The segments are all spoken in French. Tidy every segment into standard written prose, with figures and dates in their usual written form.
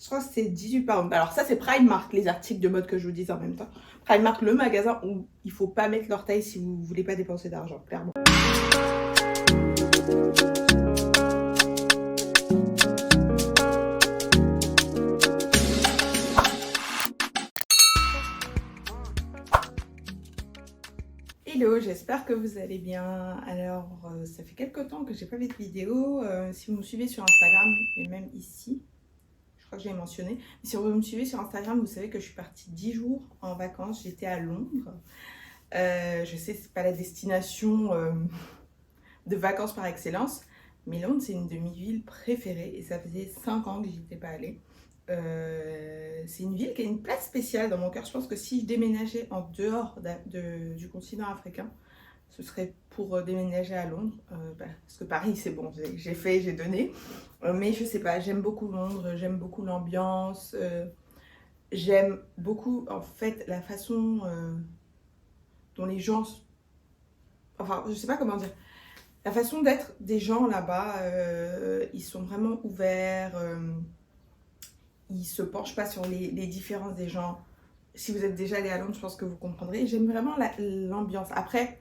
Je crois que c'est 18 pounds. Alors ça c'est Primark, les articles de mode que je vous dis en même temps. Primark, le magasin où il faut pas mettre leur taille si vous voulez pas dépenser d'argent, clairement. Hello, j'espère que vous allez bien. Alors, ça fait quelques temps que j'ai pas fait de vidéo. Si vous me suivez sur Instagram, et même ici, je crois que j'ai mentionné. Mais si vous me suivez sur Instagram, vous savez que je suis partie 10 jours en vacances. J'étais à Londres. Je sais, c'est pas la destination de vacances par excellence, mais Londres, c'est une de mes villes préférées et ça faisait 5 ans que j'y étais pas allée. C'est une ville qui a une place spéciale dans mon cœur. Je pense que si je déménageais en dehors du continent africain, ce serait pour déménager à Londres. Parce que Paris, c'est bon, j'ai fait, j'ai donné. Mais je sais pas, j'aime beaucoup Londres, j'aime beaucoup l'ambiance. J'aime beaucoup, en fait, la façon dont les gens... Enfin, je sais pas comment dire. La façon d'être des gens là-bas, ils sont vraiment ouverts. Ils se penchent pas sur les différences des gens. Si vous êtes déjà allé à Londres, je pense que vous comprendrez. J'aime vraiment l'ambiance. Après,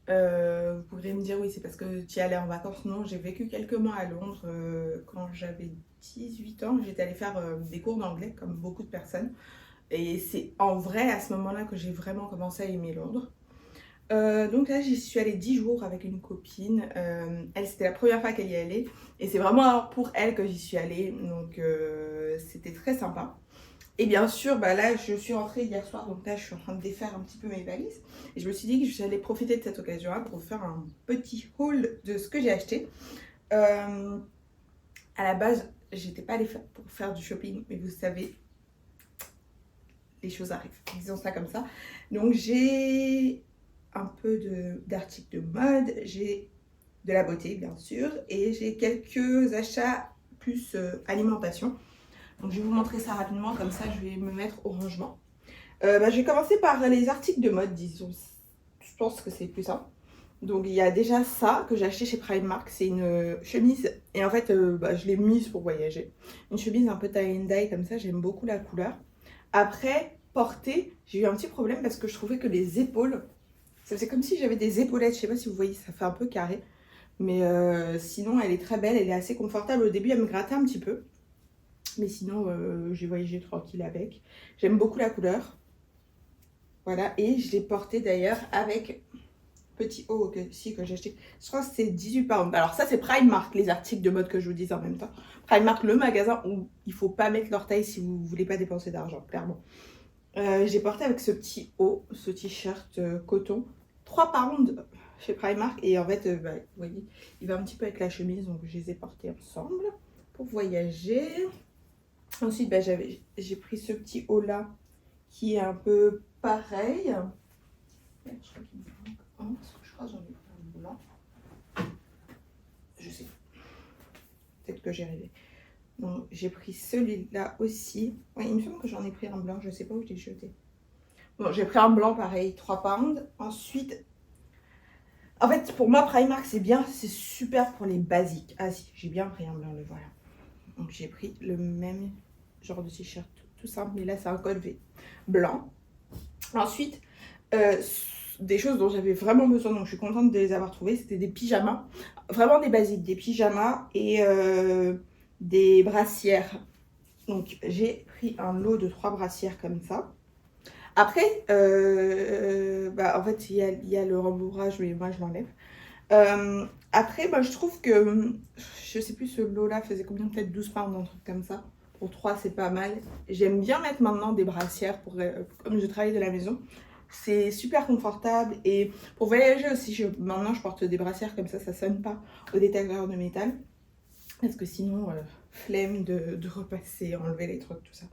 vous pourrez me dire, oui, c'est parce que tu y allais en vacances. Non, j'ai vécu quelques mois à Londres quand j'avais 18 ans. J'étais allée faire des cours d'anglais, comme beaucoup de personnes. Et c'est en vrai, à ce moment-là, que j'ai vraiment commencé à aimer Londres. Donc là, j'y suis allée 10 jours avec une copine. Elle, c'était la première fois qu'elle y allait. Et c'est vraiment pour elle que j'y suis allée. Donc c'était très sympa. Et bien sûr, bah là, je suis rentrée hier soir. Donc là, je suis en train de défaire un petit peu mes valises. Et je me suis dit que j'allais profiter de cette occasion-là pour faire un petit haul de ce que j'ai acheté. À la base, j'étais pas allée pour faire du shopping. Mais vous savez, les choses arrivent. Disons ça comme ça. Donc j'ai un peu d'articles de mode, j'ai de la beauté bien sûr, et j'ai quelques achats plus alimentation. Donc je vais vous montrer ça rapidement, comme ça je vais me mettre au rangement. Je vais commencer par les articles de mode, disons. Je pense que c'est plus simple. Donc il y a déjà ça que j'ai acheté chez Primark, c'est une chemise, et en fait je l'ai mise pour voyager. Une chemise un peu tie and dye comme ça, j'aime beaucoup la couleur. Après, portée, j'ai eu un petit problème parce que je trouvais que les épaules, c'est comme si j'avais des épaulettes, je sais pas si vous voyez, ça fait un peu carré. Mais sinon, elle est très belle, elle est assez confortable. Au début, elle me grattait un petit peu. Mais sinon, j'ai voyagé tranquille avec. J'aime beaucoup la couleur. Voilà, et je l'ai portée d'ailleurs avec petit haut que j'ai acheté. Je crois que c'est 18 pounds. Alors ça, c'est Primark, les articles de mode que je vous dis en même temps. Primark, le magasin où il faut pas mettre leur taille si vous voulez pas dépenser d'argent, clairement. J'ai porté avec ce petit haut, ce t-shirt coton. 3 pounds chez Primark. Et en fait, vous voyez, il va un petit peu avec la chemise. Donc, je les ai portés ensemble pour voyager. Ensuite, j'ai pris ce petit haut là qui est un peu pareil. Merde, je crois qu'il me manque un. Je crois que j'en ai pris un blanc. Je sais. Peut-être que j'ai rêvé. Donc, j'ai pris celui-là aussi. Oui, il me semble que j'en ai pris un blanc. Je sais pas où je l'ai jeté. Bon, j'ai pris un blanc pareil, 3 pounds. Ensuite, en fait, pour moi, Primark, c'est bien, c'est super pour les basiques. Ah si, j'ai bien pris un blanc, le voilà. Donc, j'ai pris le même genre de t-shirt, tout simple, mais là, c'est un col V blanc. Ensuite, des choses dont j'avais vraiment besoin, donc je suis contente de les avoir trouvées, c'était des pyjamas. Vraiment des basiques, des pyjamas et des brassières. Donc, j'ai pris un lot de 3 brassières comme ça. Après, en fait, il y a le rembourrage, mais moi, je l'enlève. Après, je trouve que, je sais plus, ce lot-là faisait combien, peut-être 12 pounds, un truc comme ça. Pour 3, c'est pas mal. J'aime bien mettre maintenant des brassières, comme je travaille de la maison. C'est super confortable. Et pour voyager aussi, maintenant, je porte des brassières comme ça sonne pas au détecteur de métal. Parce que sinon, flemme de repasser, enlever les trucs, tout ça.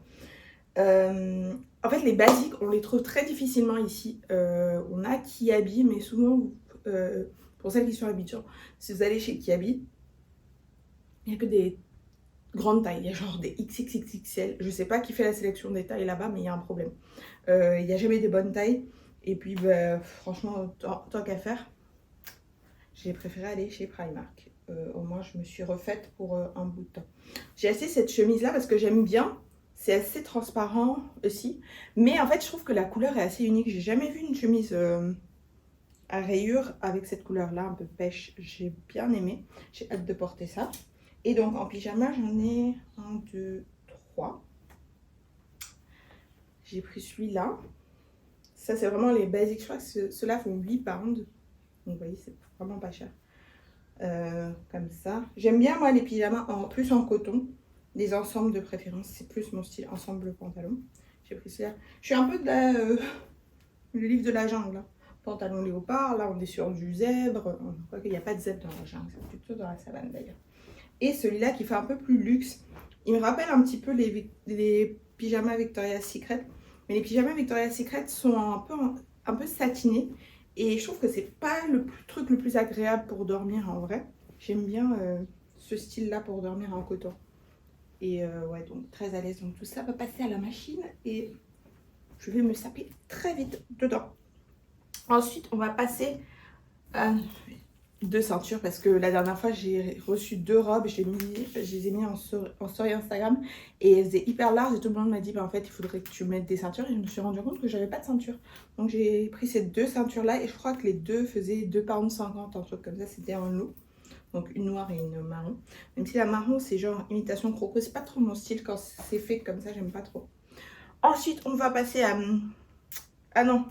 En fait, les basiques, on les trouve très difficilement ici. On a Kiabi, mais souvent, pour celles qui sont à Abidjan, si vous allez chez Kiabi, il n'y a que des grandes tailles. Il y a genre des XXXXL. Je sais pas qui fait la sélection des tailles là-bas, mais il y a un problème. Il n'y a jamais des bonnes tailles. Et puis, franchement, tant qu'à faire, j'ai préféré aller chez Primark. au moins je me suis refaite pour un bout de temps. J'ai acheté cette chemise là parce que j'aime bien. C'est assez transparent aussi. Mais en fait je trouve que la couleur est assez unique. J'ai jamais vu une chemise à rayures avec cette couleur là un peu pêche. J'ai bien aimé. J'ai hâte de porter ça. Et donc en pyjama j'en ai 1, 2, 3. J'ai pris celui-là. Ça c'est vraiment les basiques. Je crois que ceux-là font 8 pounds. Donc vous voyez c'est vraiment pas cher. Comme ça. J'aime bien moi les pyjamas en plus en coton. Les ensembles de préférence. C'est plus mon style ensemble pantalon. J'ai pris celui-là. Je suis un peu de la... le livre de la jungle. Hein. Pantalon léopard. Là on est sur du zèbre. Je crois qu'il n'y a pas de zèbre dans la jungle. C'est plutôt dans la savane d'ailleurs. Et celui-là qui fait un peu plus luxe. Il me rappelle un petit peu les pyjamas Victoria's Secret. Mais les pyjamas Victoria's Secret sont un peu satinés. Et je trouve que c'est pas le truc le plus agréable pour dormir en vrai. J'aime bien ce style-là pour dormir en coton. Et ouais, donc très à l'aise. Donc tout ça va passer à la machine et je vais me saper très vite dedans. Ensuite, on va passer à 2 ceintures parce que la dernière fois j'ai reçu 2 robes, je les ai mis en story Instagram et elles étaient hyper larges et tout le monde m'a dit bah en fait il faudrait que tu mettes des ceintures et je me suis rendu compte que j'avais pas de ceinture. Donc j'ai pris ces 2 ceintures là et je crois que les deux faisaient 2,50 £, un truc comme ça, c'était en lot. Donc une noire et une marron. Même si la marron c'est genre imitation croco, c'est pas trop mon style quand c'est fait comme ça, j'aime pas trop. Ensuite on va passer à... Ah non,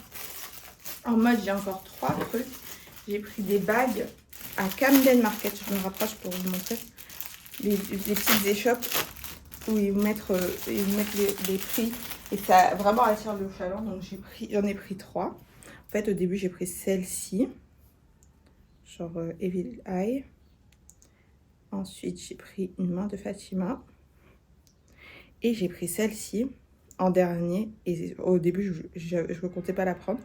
en mode j'ai encore 3 trucs. J'ai pris des bagues à Camden Market, je me rapproche pour vous montrer les petites échoppes où ils vous mettent, les prix et ça vraiment attire le chaland. Donc j'en ai pris 3. En fait au début j'ai pris celle-ci, genre Evil Eye. Ensuite j'ai pris une main de Fatima et j'ai pris celle-ci en dernier. Et au début je ne comptais pas la prendre,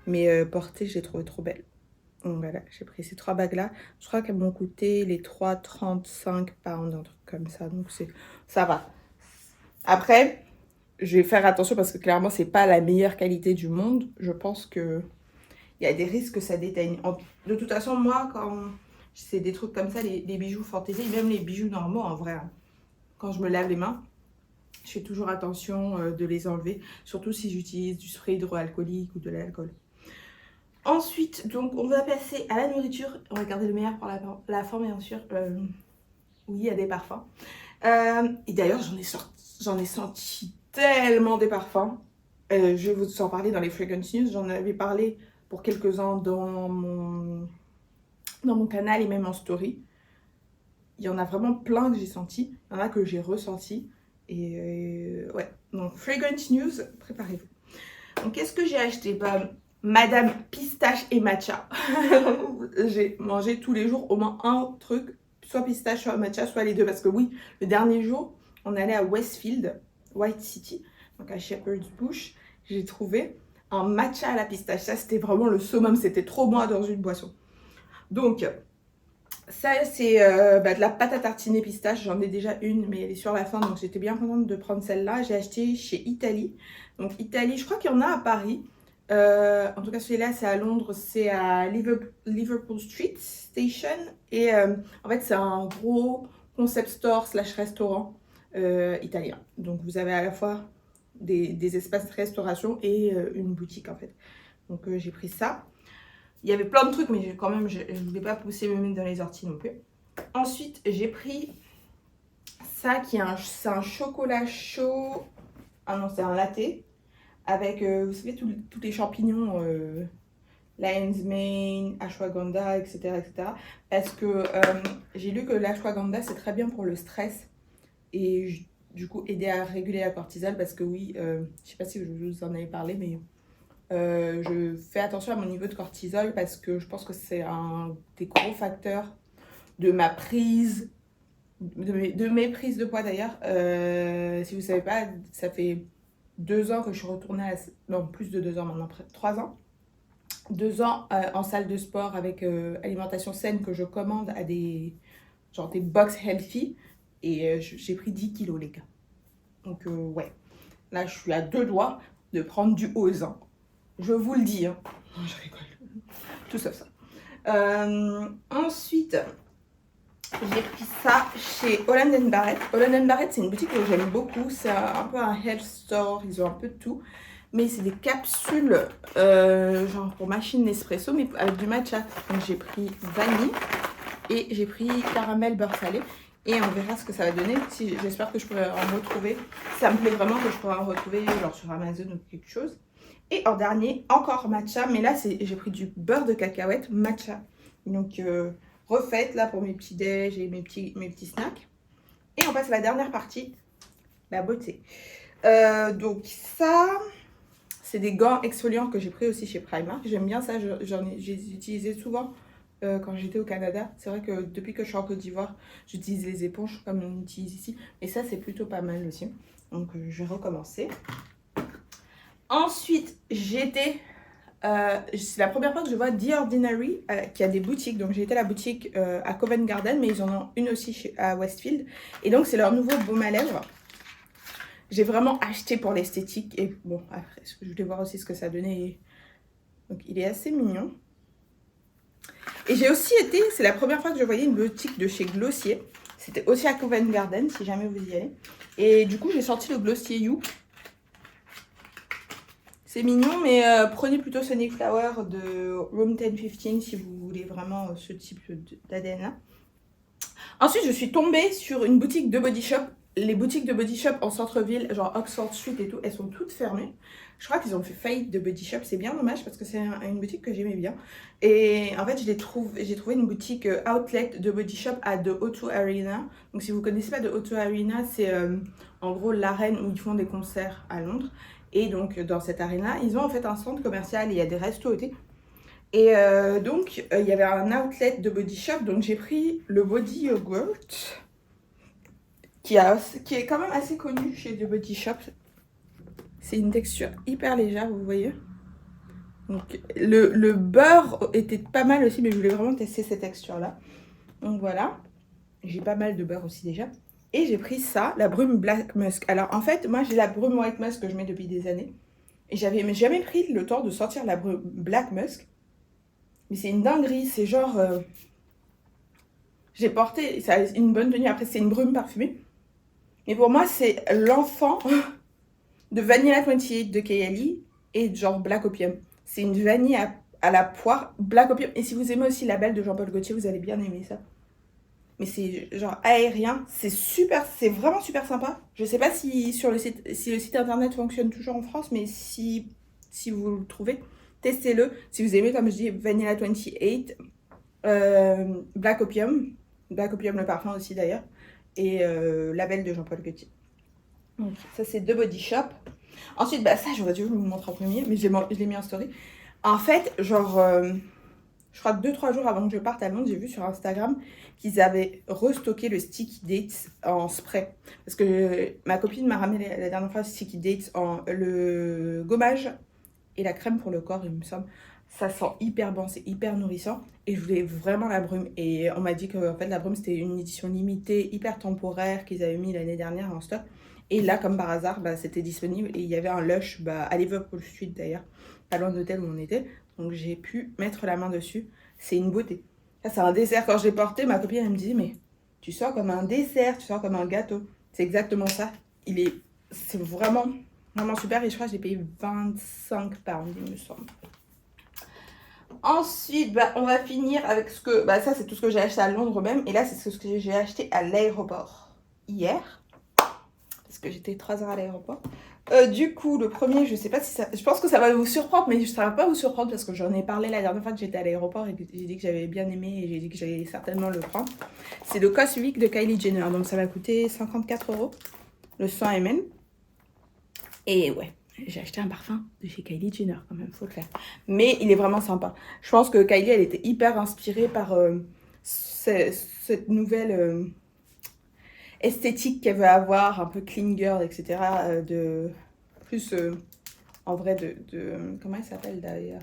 mais portée je l'ai trouvée trop belle. Donc voilà, j'ai pris ces 3 bagues là. Je crois qu'elles m'ont coûté les 3 35 pounds, un truc comme ça. Donc ça va. Après, je vais faire attention parce que clairement, c'est pas la meilleure qualité du monde. Je pense que il y a des risques que ça déteigne. De toute façon, moi, quand c'est des trucs comme ça, les bijoux fantaisie, même les bijoux normaux en vrai, hein, quand je me lave les mains, je fais toujours attention de les enlever. Surtout si j'utilise du spray hydroalcoolique ou de l'alcool. Ensuite, donc, on va passer à la nourriture. On va garder le meilleur pour la fin, bien sûr. Oui, il y a des parfums. Et d'ailleurs, j'en ai senti tellement des parfums. Je vais vous en parler dans les Fragrance News. J'en avais parlé pour quelques-uns dans mon canal et même en story. Il y en a vraiment plein que j'ai senti. Il y en a que j'ai ressenti. Et ouais, donc Fragrance News, préparez-vous. Donc, qu'est-ce que j'ai acheté? Bah, Madame Pistache et Matcha. J'ai mangé tous les jours au moins un truc, soit pistache, soit matcha, soit les deux. Parce que oui, le dernier jour, on allait à Westfield, White City, donc à Shepherd's Bush. J'ai trouvé un matcha à la pistache. Ça, c'était vraiment le summum. C'était trop bon dans une boisson. Donc, ça, c'est de la pâte à tartiner pistache. J'en ai déjà une, mais elle est sur la fin. Donc, j'étais bien contente de prendre celle-là. J'ai acheté chez Italie. Donc, Italie, je crois qu'il y en a à Paris. En tout cas, celui-là, c'est à Londres, c'est à Liverpool Street Station. Et en fait, c'est un gros concept store / restaurant italien. Donc, vous avez à la fois des espaces de restauration et une boutique, en fait. Donc, j'ai pris ça. Il y avait plein de trucs, mais quand même, je ne voulais pas pousser mes mains dans les orties non plus. Ensuite, j'ai pris ça, c'est un chocolat chaud. Ah non, c'est un latte. Avec, vous savez, tous les champignons, lion's mane, ashwagandha, etc. etc. Parce que j'ai lu que l'ashwagandha, c'est très bien pour le stress. Et du coup, aider à réguler la cortisol. Parce que oui, je ne sais pas si je vous en avais parlé, mais je fais attention à mon niveau de cortisol. Parce que je pense que c'est un des gros facteurs de ma prise, de mes prises de poids d'ailleurs. Si vous ne savez pas, ça fait 2 ans que je suis retournée non, plus de 2 ans maintenant, 3 ans. 2 ans en salle de sport avec alimentation saine que je commande à des box healthy. Et j'ai pris 10 kilos, les gars. Donc, ouais. Là, je suis à 2 doigts de prendre du haut ans. Je vous le dis. Hein. Je rigole. Tout ça. Ensuite, J'ai pris ça chez Holland & Barrett. Holland & Barrett, c'est une boutique que j'aime beaucoup. C'est un peu un health store. Ils ont un peu de tout. Mais c'est des capsules, genre pour machine Nespresso, mais avec du matcha. Donc j'ai pris vanille et j'ai pris caramel beurre salé. Et on verra ce que ça va donner. Si, j'espère que je pourrai en retrouver. Ça me plaît vraiment que je pourrai en retrouver genre sur Amazon ou quelque chose. Et en dernier, encore matcha. Mais là, j'ai pris du beurre de cacahuète matcha. Donc refaite là pour mes petits déj et mes petits snacks. Et on passe à la dernière partie, la beauté. Donc ça, c'est des gants exfoliants que j'ai pris aussi chez Primark. J'aime bien ça, j'ai utilisé souvent quand j'étais au Canada. C'est vrai que depuis que je suis en Côte d'Ivoire, j'utilise les éponges comme on utilise ici. Et ça, c'est plutôt pas mal aussi. Donc je vais recommencer. Ensuite, c'est la première fois que je vois The Ordinary qui a des boutiques. Donc j'ai été à la boutique à Covent Garden, mais ils en ont une aussi à Westfield. Et donc c'est leur nouveau baume à lèvres. J'ai vraiment acheté pour l'esthétique. Et bon, après, je voulais voir aussi ce que ça donnait. Donc il est assez mignon. Et j'ai aussi été, c'est la première fois que je voyais une boutique de chez Glossier. C'était aussi à Covent Garden, si jamais vous y allez. Et du coup, j'ai sorti le Glossier You. C'est mignon, mais prenez plutôt Sonic Flower de Room 1015 si vous voulez vraiment ce type d'ADN là. Ensuite, je suis tombée sur une boutique de Body Shop. Les boutiques de Body Shop en centre-ville, genre Oxford Street et tout, elles sont toutes fermées. Je crois qu'ils ont fait faillite de Body Shop. C'est bien dommage parce que c'est une boutique que j'aimais bien. Et en fait, j'ai trouvé une boutique outlet de Body Shop à The O2 Arena. Donc, si vous ne connaissez pas The O2 Arena, c'est en gros l'arène où ils font des concerts à Londres. Et donc, dans cette arène-là, ils ont en fait un centre commercial. Il y a des restos et tout. Et donc, il y avait un outlet de Body Shop. Donc, j'ai pris le Body Yogurt, qui est quand même assez connu chez The Body Shop. C'est une texture hyper légère, vous voyez. Donc, le beurre était pas mal aussi, mais je voulais vraiment tester cette texture-là. Donc, voilà. J'ai pas mal de beurre aussi déjà. Et j'ai pris ça, la brume Black Musk. Alors, en fait, moi, j'ai la brume White Musk que je mets depuis des années. Et j'avais jamais pris le temps de sortir la brume Black Musk. Mais c'est une dinguerie, c'est genre... j'ai porté, ça a une bonne tenue, après c'est une brume parfumée. Mais pour moi, c'est l'enfant de Vanilla 28 de Kayali et genre Black Opium. C'est une vanille à la poire, Black Opium. Et si vous aimez aussi la belle de Jean-Paul Gaultier, vous allez bien aimer ça. Mais c'est genre aérien, c'est super, c'est vraiment super sympa. Je sais pas si sur le site internet fonctionne toujours en France, mais si vous le trouvez, testez-le. Si vous aimez, comme je dis, Vanilla 28, Black Opium le parfum aussi d'ailleurs, et la belle de Jean-Paul Gaultier. Donc ça c'est de Body Shop. Ensuite, bah ça j'aurais dû vous le montrer en premier, mais je l'ai mis en story. En fait, genre, je crois 2-3 jours avant que je parte à Londres, j'ai vu sur Instagram qu'ils avaient restocké le Sticky Dates en spray. Parce que ma copine m'a ramené la dernière fois Sticky Dates en le gommage et la crème pour le corps, il me semble. Ça sent hyper bon, c'est hyper nourrissant. Et je voulais vraiment la brume. Et on m'a dit que en fait, la brume, c'était une édition limitée, hyper temporaire, qu'ils avaient mis l'année dernière en stock. Et là, comme par hasard, bah, c'était disponible. Et il y avait un Lush à Liverpool Street d'ailleurs, pas loin de l'hôtel où on était. Donc j'ai pu mettre la main dessus. C'est une beauté. Ça, c'est un dessert. Quand je l'ai porté, ma copine, elle me disait, mais tu sors comme un dessert, tu sors comme un gâteau. C'est exactement ça. C'est vraiment super. Et je crois que j'ai payé 25 pounds, il me semble. Ensuite, bah, on va finir avec ce que... Bah, ça, c'est tout ce que j'ai acheté à Londres même. Et là, c'est ce que j'ai acheté à l'aéroport hier. Parce que j'étais 3 heures à l'aéroport. Du coup, le premier, je sais pas si ça... Je pense que ça va vous surprendre, mais ça va pas vous surprendre parce que j'en ai parlé la dernière fois que j'étais à l'aéroport et que j'ai dit que j'avais bien aimé et j'ai dit que j'allais certainement le prendre. C'est le Cosmic de Kylie Jenner. Donc, ça m'a coûté 54 €. Le 100 ml. Et ouais. J'ai acheté un parfum de chez Kylie Jenner quand même, faut le faire. Mais il est vraiment sympa. Je pense que Kylie, elle était hyper inspirée par cette nouvelle esthétique qu'elle veut avoir, un peu clean girl, etc. Plus en vrai comment elle s'appelle d'ailleurs,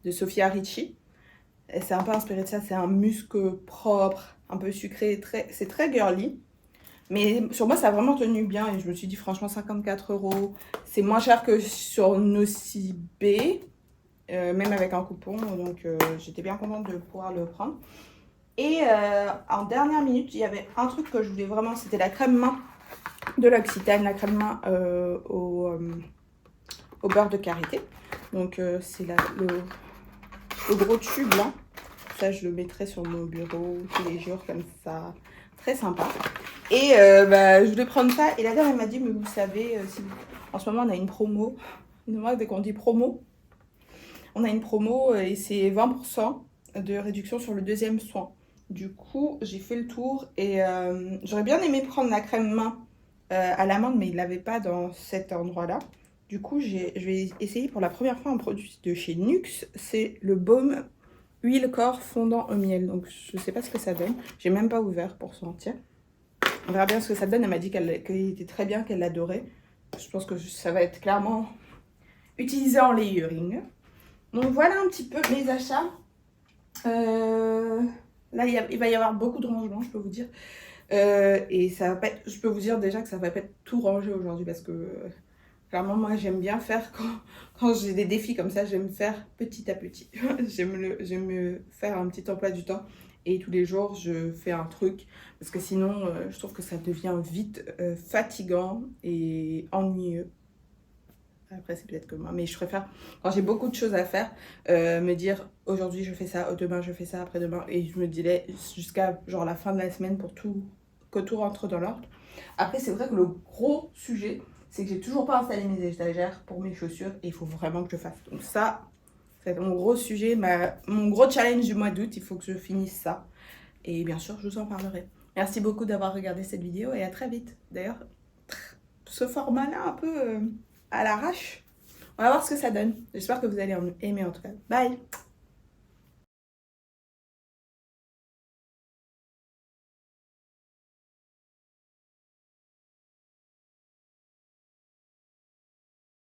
de Sofia Richie. Elle s'est un peu inspirée de ça, c'est un muscle propre, un peu sucré, c'est très girly. Mais sur moi, ça a vraiment tenu bien et je me suis dit, franchement, 54 €, c'est moins cher que sur Nocibé, même avec un coupon. Donc, j'étais bien contente de pouvoir le prendre. Et en dernière minute, il y avait un truc que je voulais vraiment, c'était la crème main de l'Occitane, la crème main au beurre de karité. Donc c'est le gros tube là. Ça, je le mettrai sur mon bureau tous les jours comme ça. Très sympa. Et je voulais prendre ça. Et la dame, elle m'a dit, mais vous savez, en ce moment, on a une promo. Moi, dès qu'on dit promo, on a une promo et c'est 20% de réduction sur le deuxième soin. Du coup, j'ai fait le tour et j'aurais bien aimé prendre la crème main à l'amande, mais il ne l'avait pas dans cet endroit-là. Du coup, je vais essayer pour la première fois un produit de chez Nuxe. C'est le baume huile corps fondant au miel. Donc, je sais pas ce que ça donne. J'ai même pas ouvert pour sentir. On verra bien ce que ça donne. Elle m'a dit qu'il était très bien, qu'elle l'adorait. Je pense que ça va être clairement utilisé en layering. Donc, voilà un petit peu mes achats. Là, il va y avoir beaucoup de rangements, je peux vous dire. Et ça va pas être, je peux vous dire déjà que ça va pas être tout rangé aujourd'hui parce que clairement, moi, j'aime bien faire quand j'ai des défis comme ça, j'aime faire petit à petit. j'aime me faire un petit emploi du temps et tous les jours, je fais un truc parce que sinon, je trouve que ça devient vite fatigant et ennuyeux. Après, c'est peut-être que moi, mais je préfère, quand j'ai beaucoup de choses à faire, me dire aujourd'hui je fais ça, demain je fais ça, après-demain, et je me dirais jusqu'à genre la fin de la semaine pour que tout rentre dans l'ordre. Après, c'est vrai que le gros sujet, c'est que j'ai toujours pas installé mes étagères pour mes chaussures et il faut vraiment que je fasse. Donc ça, c'est mon gros sujet, mon gros challenge du mois d'août, il faut que je finisse ça. Et bien sûr, je vous en parlerai. Merci beaucoup d'avoir regardé cette vidéo et à très vite. D'ailleurs, ce format-là, un peu à l'arrache, on va voir ce que ça donne. J'espère que vous allez aimer en tout cas. Bye!